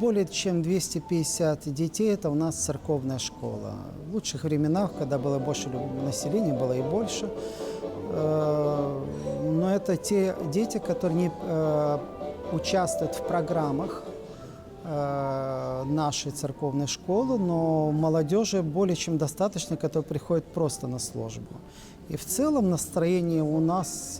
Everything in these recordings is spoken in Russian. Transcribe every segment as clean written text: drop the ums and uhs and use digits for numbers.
более чем 250 детей, это у нас церковная школа. В лучших временах, когда было больше населения, было и больше. Но это те дети, которые не участвуют в программах нашей церковной школы, но молодежи более чем достаточно, которые приходят просто на службу. И в целом настроение у нас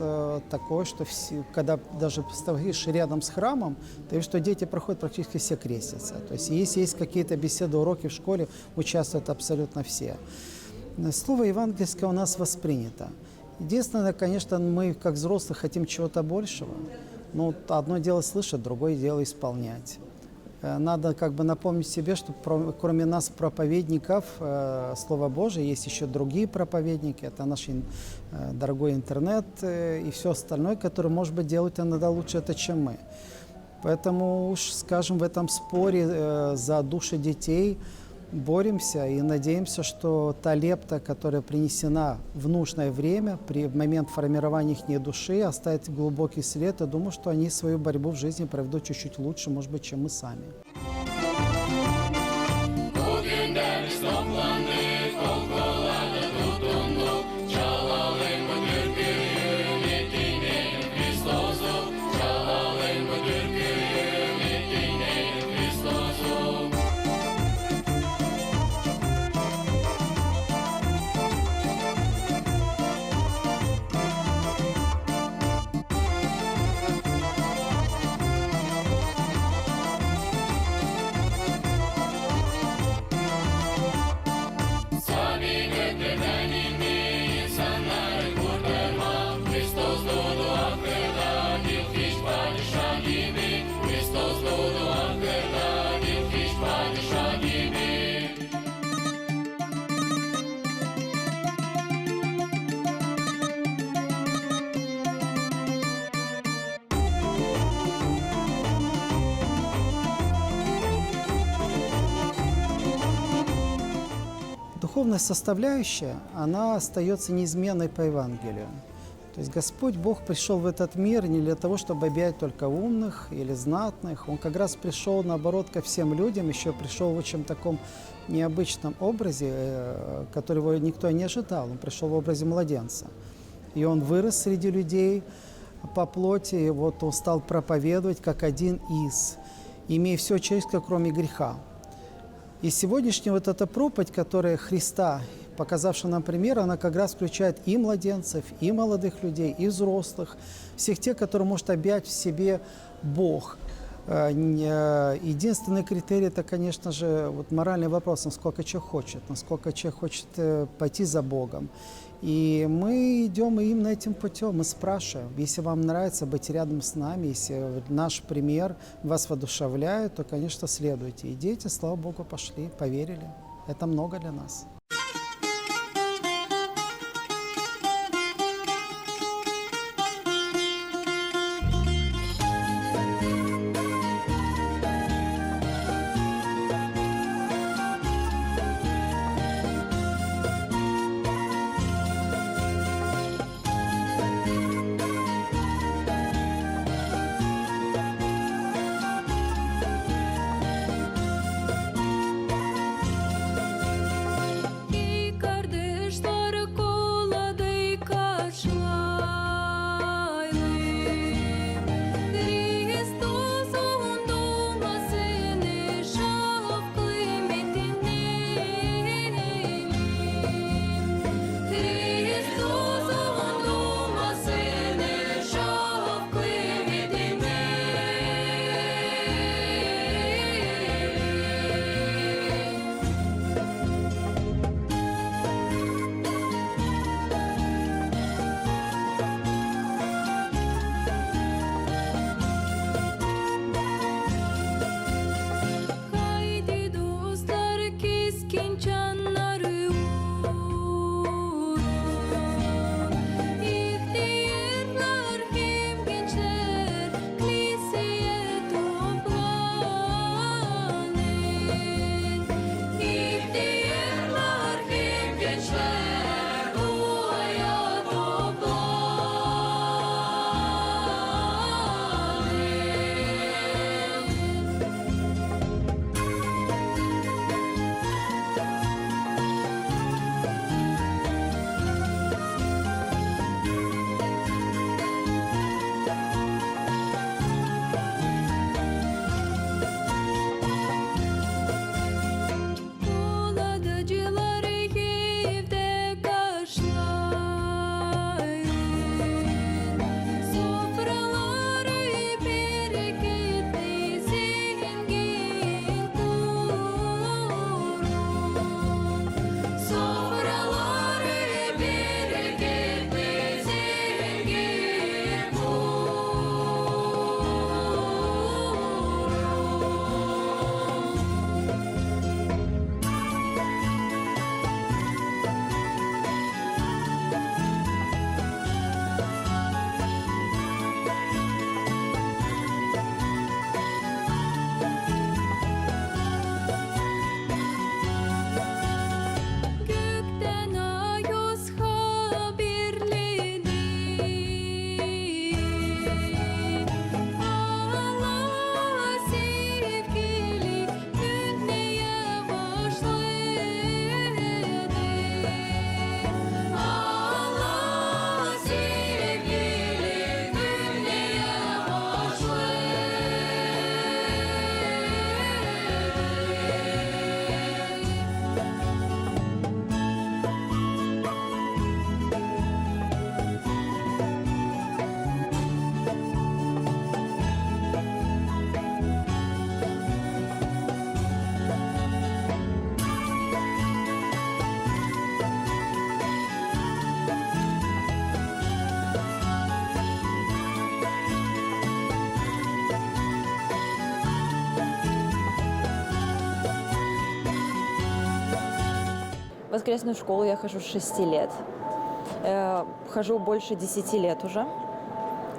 такое, что все, когда даже стоишь рядом с храмом, ты видишь, что дети проходят практически все крестятся. То есть если есть какие-то беседы, уроки в школе, участвуют абсолютно все. Слово евангельское у нас воспринято. Единственное, конечно, мы, как взрослые, хотим чего-то большего. Но одно дело слышать, другое дело исполнять. Надо как бы напомнить себе, что кроме нас, проповедников Слова Божия, есть еще другие проповедники. Это наш дорогой интернет и все остальное, которое, может быть, делают иногда лучше это, чем мы. Поэтому уж, скажем, в этом споре за души детей боремся и надеемся, что та лепта, которая принесена в нужное время, в момент формирования их души, оставит глубокий след. Я думаю, что они свою борьбу в жизни проведут чуть-чуть лучше, может быть, чем мы сами. Духовная составляющая, она остается неизменной по Евангелию. То есть Господь Бог пришел в этот мир не для того, чтобы объять только умных или знатных. Он как раз пришел, наоборот, ко всем людям, еще пришел в очень таком необычном образе, которого никто не ожидал. Он пришел в образе младенца. И он вырос среди людей по плоти, и вот он стал проповедовать как один из, имея все человеческое, кроме греха. И сегодняшняя вот эта проповедь, которая Христа, показавшая нам пример, она как раз включает и младенцев, и молодых людей, и взрослых, всех тех, которые может объять в себе Бог. Единственный критерий – это, конечно же, вот моральный вопрос, насколько человек хочет пойти за Богом. И мы идем именно этим путем, мы спрашиваем. Если вам нравится быть рядом с нами, если наш пример вас воодушевляет, то, конечно, следуйте. И дети, слава Богу, пошли, поверили. Это много для нас. воскресную школу я хожу с 6 лет. Хожу больше 10 лет уже.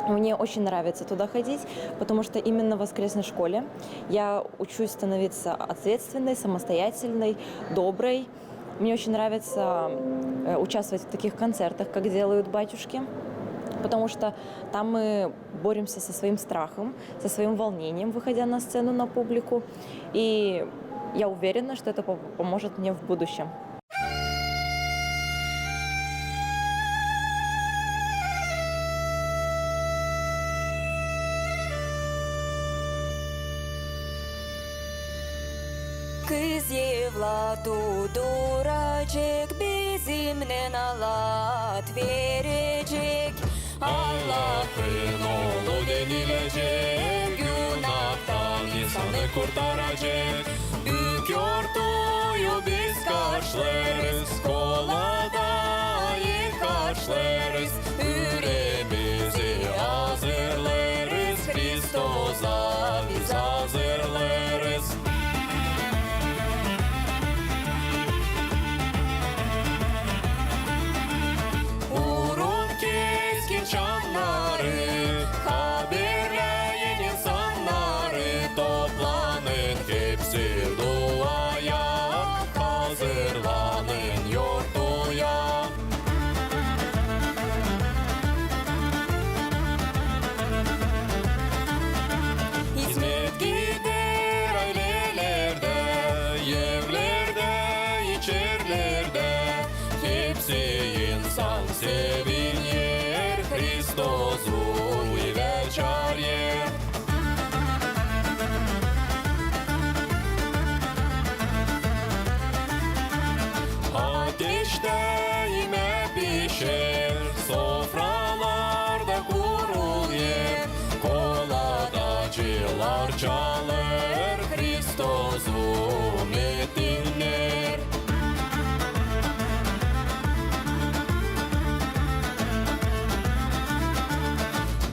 Мне очень нравится туда ходить, потому что именно в воскресной школе я учусь становиться ответственной, самостоятельной, доброй. Мне очень нравится участвовать в таких концертах, как делают батюшки, потому что там мы боремся со своим страхом, со своим волнением, выходя на сцену, на публику. И я уверена, что это поможет мне в будущем. Kız Yevladu duracak, bizimle alat verecek. Allah'ın oğlu denilecek, günahtan insanı kurtaracak. Büyük orduyu biz karşılarız, koladayı karşılarız. Yüreğimizi hazırlarız, Kristos'a biz hazırlarız. Çanları, haberleyin insanları, toplanın hepsi duaya, hazırlanın yorduya. Hizmet gider ailelerde, evlerde, içerlerde, hepsi insan sevin yer. Христосу и вечерье. Ateşte yeme pişer, sofralarda kurul yer. Koladacılar çalır, Kristos'u metinler.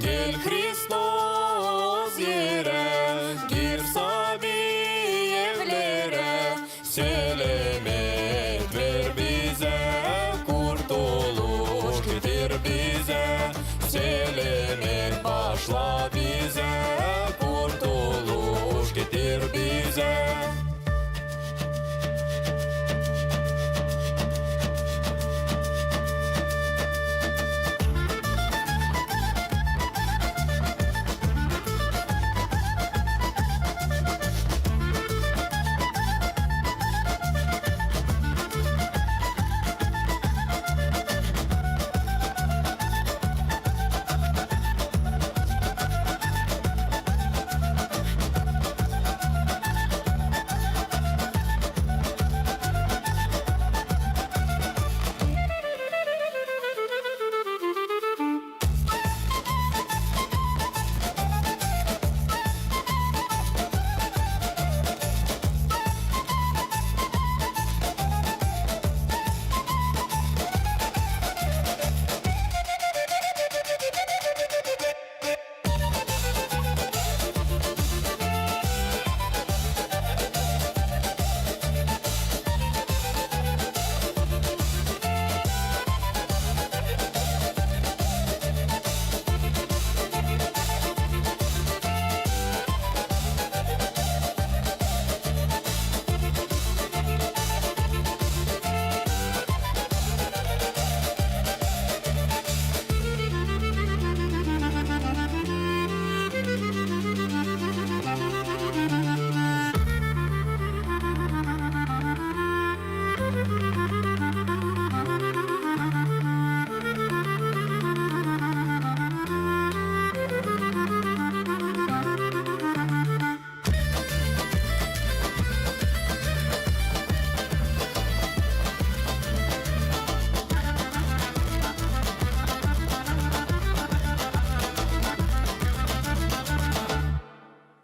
Gel Hristos yere, gir sabi evlere, selamet ver bize, kurtuluş getir bize, selamet başla bize, kurtuluş getir bize.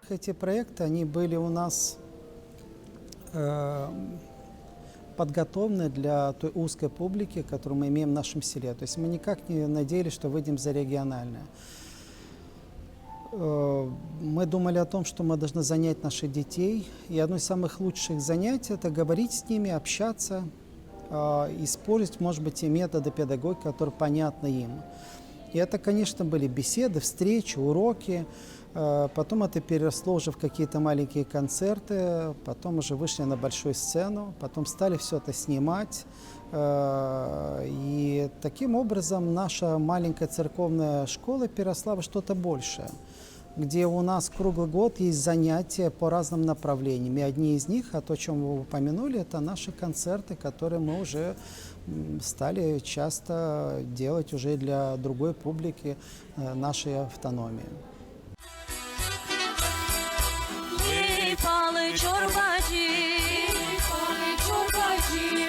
Эти проекты, они были у нас подготовлены для той узкой публики, которую мы имеем в нашем селе. То есть мы никак не надеялись, что выйдем за региональное. Мы думали о том, что мы должны занять наших детей. И одно из самых лучших занятий – это говорить с ними, общаться, использовать, может быть, те методы педагогики, которые понятны им. И это, конечно, были беседы, встречи, уроки. Потом это переросло уже в какие-то маленькие концерты, потом уже вышли на большую сцену, потом стали все это снимать. И таким образом наша маленькая церковная школа переросла во что-то большее, где у нас круглый год есть занятия по разным направлениям. И одни из них, то, о чем вы упомянули, это наши концерты, которые мы уже стали часто делать уже для другой публики нашей автономии.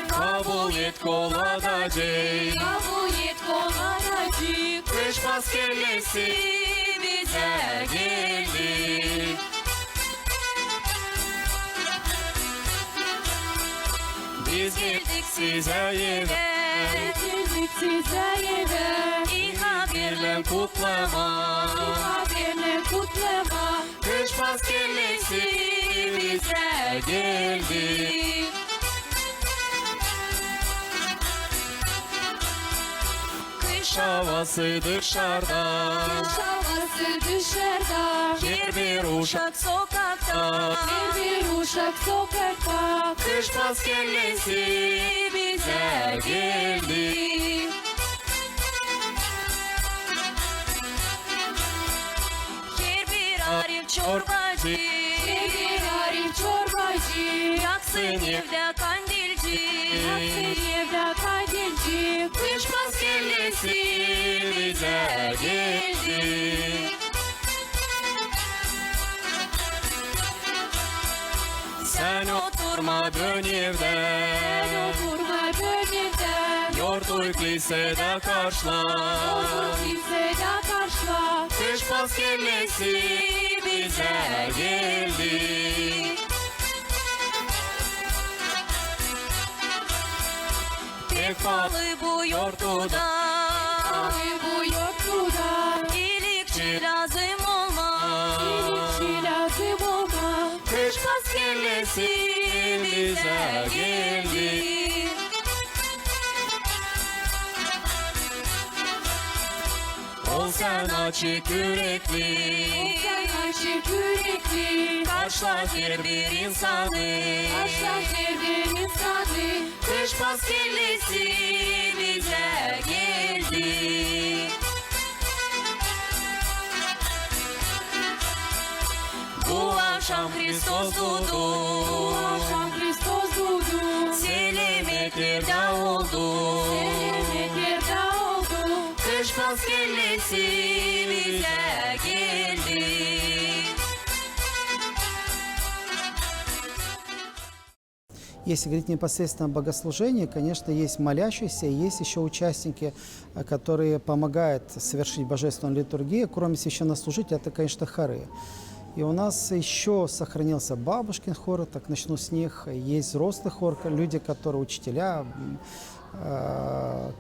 Kabul et koladacı Kış maskelesi bize geldi Biz geldik size yine İHA birle kutlama Kış maskelesi bize geldi Kış havası dışarıda Her bir uşak sokakta Kış maskelesi bize geldi Her bir arif çorbacı Yaksın evde kandilci Kış maskelesi bize geldi Sen oturma dön evde Yordu kilisede karşıla Kış maskelesi bize geldi Pek pahalı bu yortuda İyilikçi lazım olmaz Kış maskelesi bize geldi Ol sen açık yürekli Karşıla her bir insanı Kış maskelesi bize geldi Bu akşam Hristos doğdu Selametlerde oldu Kış maskelesi bize geldi Если говорить непосредственно о богослужении, конечно, есть молящиеся, и есть еще участники, которые помогают совершить божественную литургию. Кроме священнослужителей, это, конечно, хоры. И у нас еще сохранился бабушкин хор, так начну с них. Есть взрослый хор, люди, которые учителя,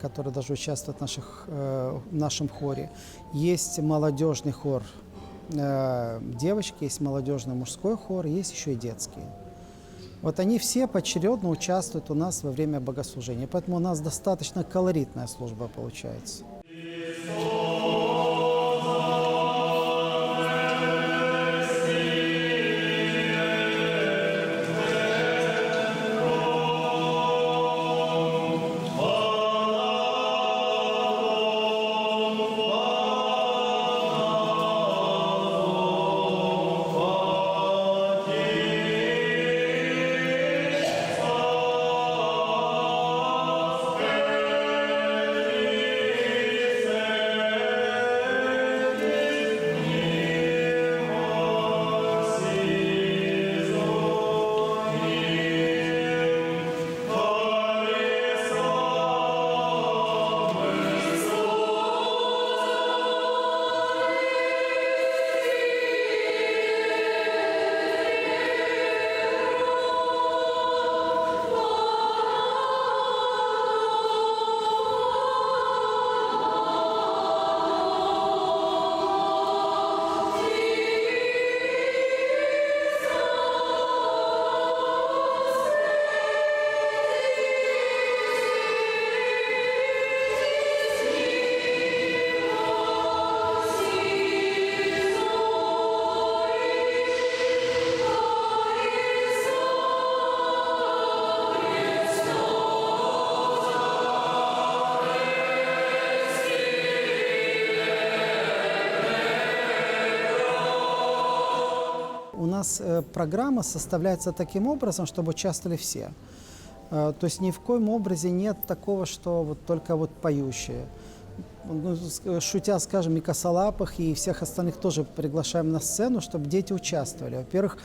которые даже участвуют в нашем хоре. Есть молодежный хор девочки, есть молодежный мужской хор, есть еще и детский. Вот они все поочередно участвуют у нас во время богослужения, поэтому у нас достаточно колоритная служба получается. У нас программа составляется таким образом, чтобы участвовали все. То есть ни в коем образе нет такого, что вот только вот поющие. Ну, шутя, скажем, и косолапых, и всех остальных тоже приглашаем на сцену, чтобы дети участвовали. Во-первых,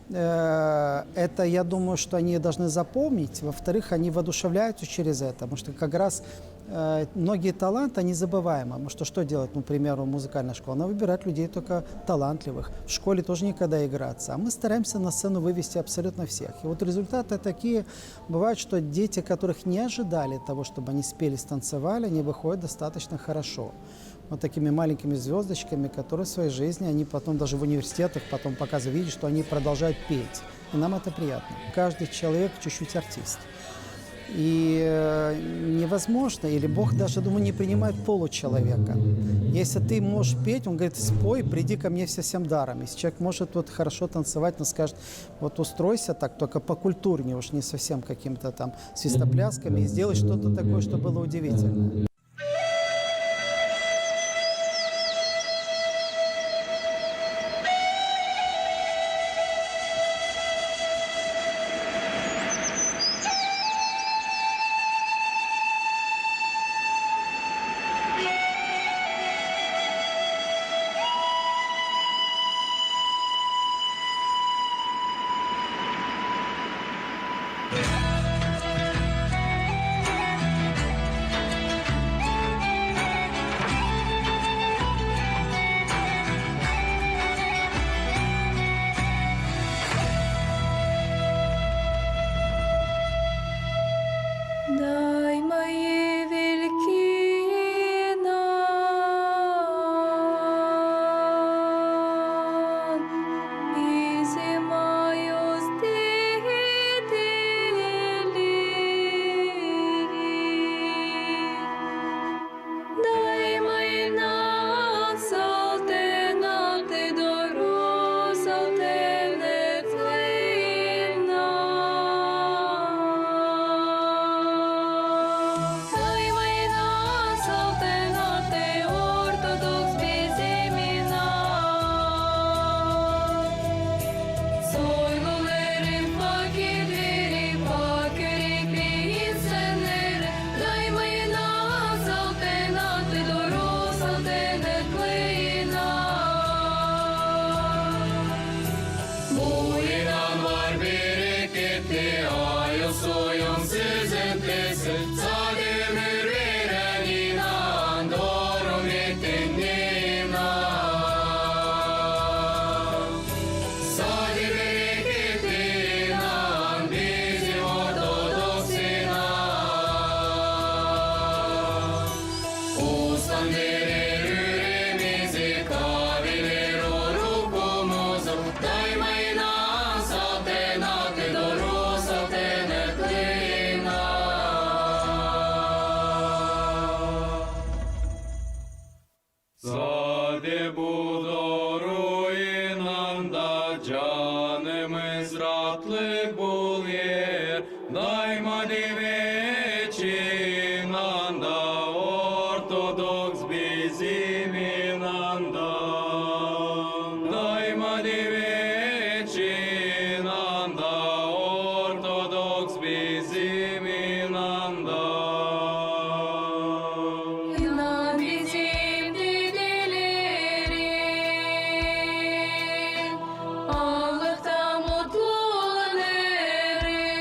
это, я думаю, что они должны запомнить. Во-вторых, они воодушевляются через это, потому что как раз многие таланты, они забываемы. Потому что делать, ну, к примеру, музыкальная школа? Она выбирает людей только талантливых. В школе тоже никогда играться. А мы стараемся на сцену вывести абсолютно всех. И вот результаты такие. Бывают, что дети, которых не ожидали того, чтобы они спели, станцевали, они выходят достаточно хорошо. Вот такими маленькими звездочками, которые в своей жизни, они потом даже в университетах потом показывают, видят, что они продолжают петь. И нам это приятно. Каждый человек чуть-чуть артист. И невозможно, или Бог даже, думаю, не принимает получеловека. Если ты можешь петь, Он говорит, спой, приди ко мне со всем даром. Если человек может вот хорошо танцевать, он скажет, вот устройся так, только покультурнее, уж не совсем каким-то там свистоплясками, и сделай что-то такое, что было удивительно. Дай мои велики нам, и зимою дай мои нам салтенати дору, салтене твоїна. Дай мои нам салтенати ортодокс безіміна. Сойлулери пакідвері, пакері кліїнсенери. Дай мои нам салтенати дору, салтене твоїна. Muinan var bereketli ayosuyum sözentesi sademir veren inan doğru metin inan Sade bereketli inan bizim ortodoks inan Ustan verir üremizi kaviler o ruhumuzu Daima inan saltenatı doğru saltenetli inan Sade bu doğru inanda canımız rahatlık bul yer Daima diveçi inanda ortodoks bizim inanda Daima diveçi inanda ortodoks bizim inanda İnan bizim dilerim, Allah'tan mutlu olan erim.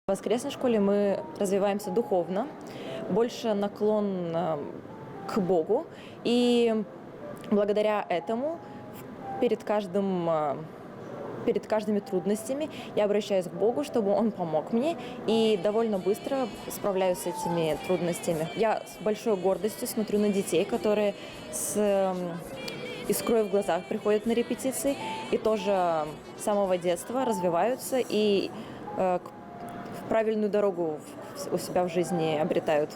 В воскресной школе мы развиваемся духовно, больше наклон к Богу. И благодаря этому перед каждыми трудностями я обращаюсь к Богу, чтобы Он помог мне, и довольно быстро справляюсь с этими трудностями. Я с большой гордостью смотрю на детей, которые с искрой в глазах приходят на репетиции и тоже с самого детства развиваются и правильную дорогу у себя в жизни обретают.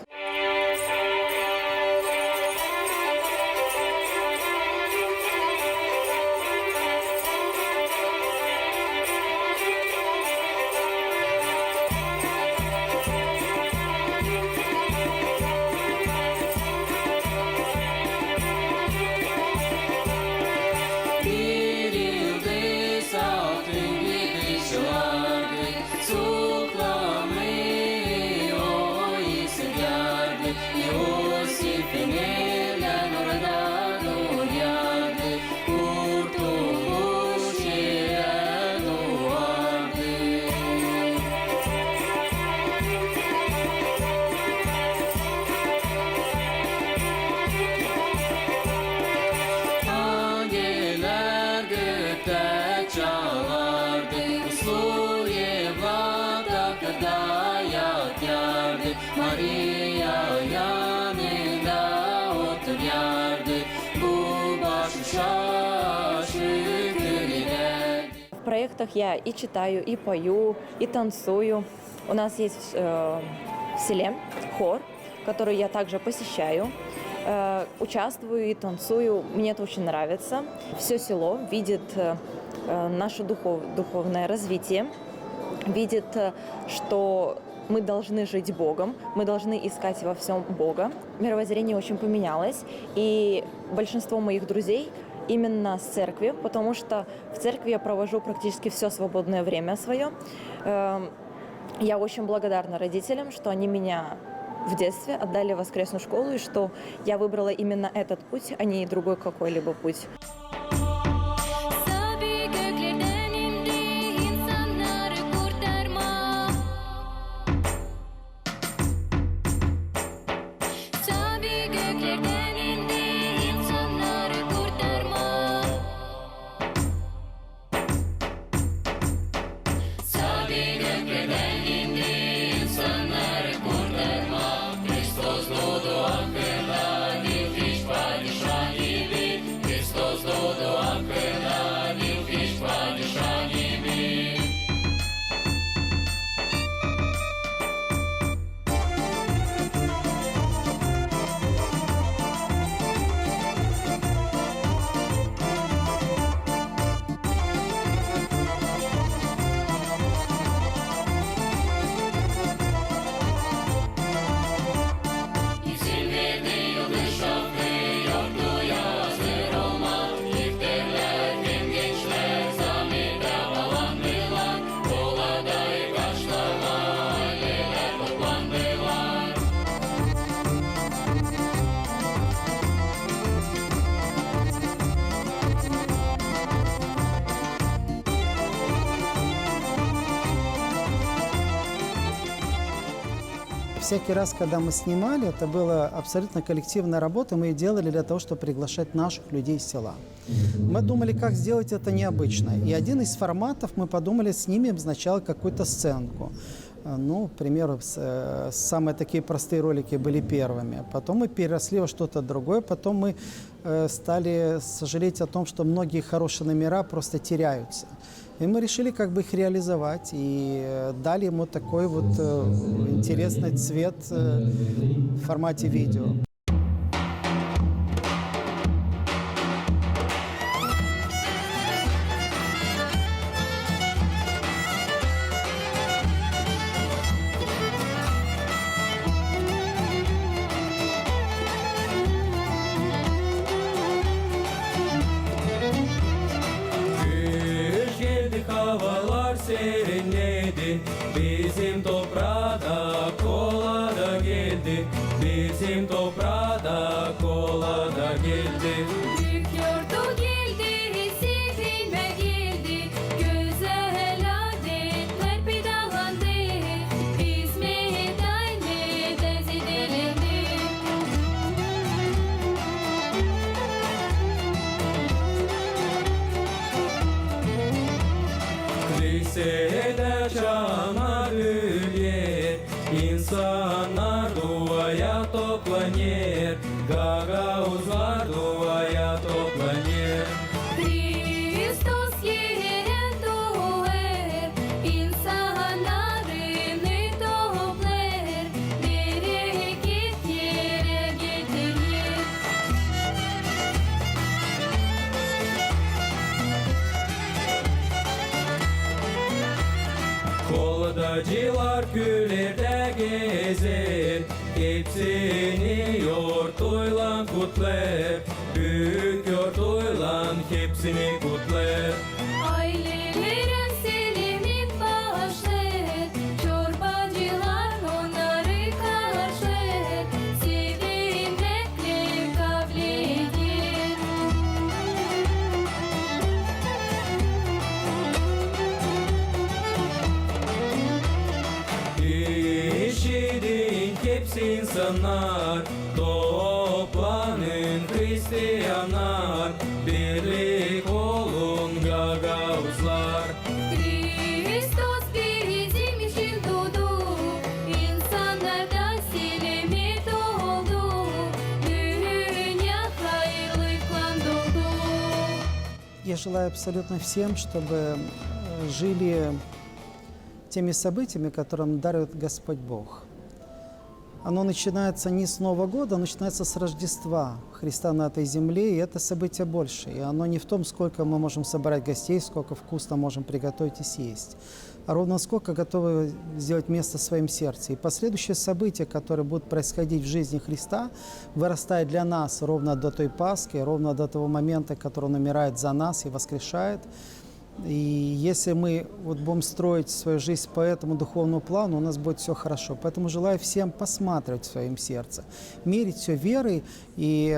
В проектах я и читаю, и пою, и танцую. У нас есть в селе хор, который я также посещаю. Участвую и танцую. Мне это очень нравится. Все село видит наше духовное развитие, видит, что мы должны жить Богом, мы должны искать во всем Бога. Мировоззрение очень поменялось, и большинство моих друзей именно с церкви, потому что в церкви я провожу практически все свободное время свое. Я очень благодарна родителям, что они меня в детстве отдали в воскресную школу, и что я выбрала именно этот путь, а не другой какой-либо путь. Всякий раз, когда мы снимали, это была абсолютно коллективная работа. Мы ее делали для того, чтобы приглашать наших людей из села. Мы думали, как сделать это необычно. И один из форматов, мы подумали, снимем сначала какую-то сценку. Ну, к примеру, самые такие простые ролики были первыми. Потом мы переросли во что-то другое. Потом мы стали сожалеть о том, что многие хорошие номера просто теряются. И мы решили как бы их реализовать и дали ему такой вот интересный цвет в формате видео. Havalar serinledi, bizim toprağa da kola da geldi, bizim toprağa da kola da geldi. çana gülyer İnsanlar duaya toplanır Gagauzlar duaya toplanır Христос рятує, insanları toplar, bereket yere getirir. Koladacılar küllerde gezer Hepsini yortuyla kutlar Büyük yortuyla hepsini kutlar Ailelerin selamı başlar, çorbacılar onları karşılar, sevinçle kabul eder. İşidin hepsi insanlar Toplanın Hristiyanlar Birlik olun Gagauzlar Hristos bizim için doğdu, insanlarda selamı doldu, dünya hayırlıkla doldu. Я желаю абсолютно всем, чтобы жили теми событиями, которые нам дарует Господь Бог. Оно начинается не с Нового года, оно начинается с Рождества Христа на этой земле, и это событие больше. И оно не в том, сколько мы можем собрать гостей, сколько вкусно можем приготовить и съесть, а ровно сколько готовы сделать место в своем сердце. И последующие события, которые будут происходить в жизни Христа, вырастают для нас ровно до той Пасхи, ровно до того момента, который Он умирает за нас и воскрешает. И если мы будем строить свою жизнь по этому духовному плану, у нас будет все хорошо. Поэтому желаю всем посматривать в своем сердце, мерить все верой и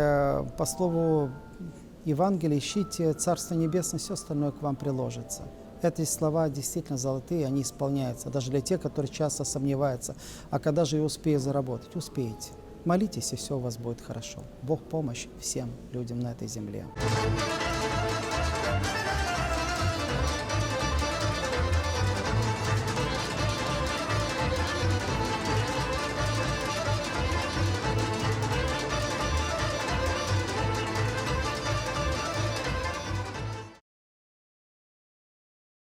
по слову Евангелия ищите Царство Небесное, все остальное к вам приложится. Эти слова действительно золотые, они исполняются, даже для тех, которые часто сомневаются. А когда же я успею заработать? Успеете. Молитесь, и все у вас будет хорошо. Бог помощь всем людям на этой земле.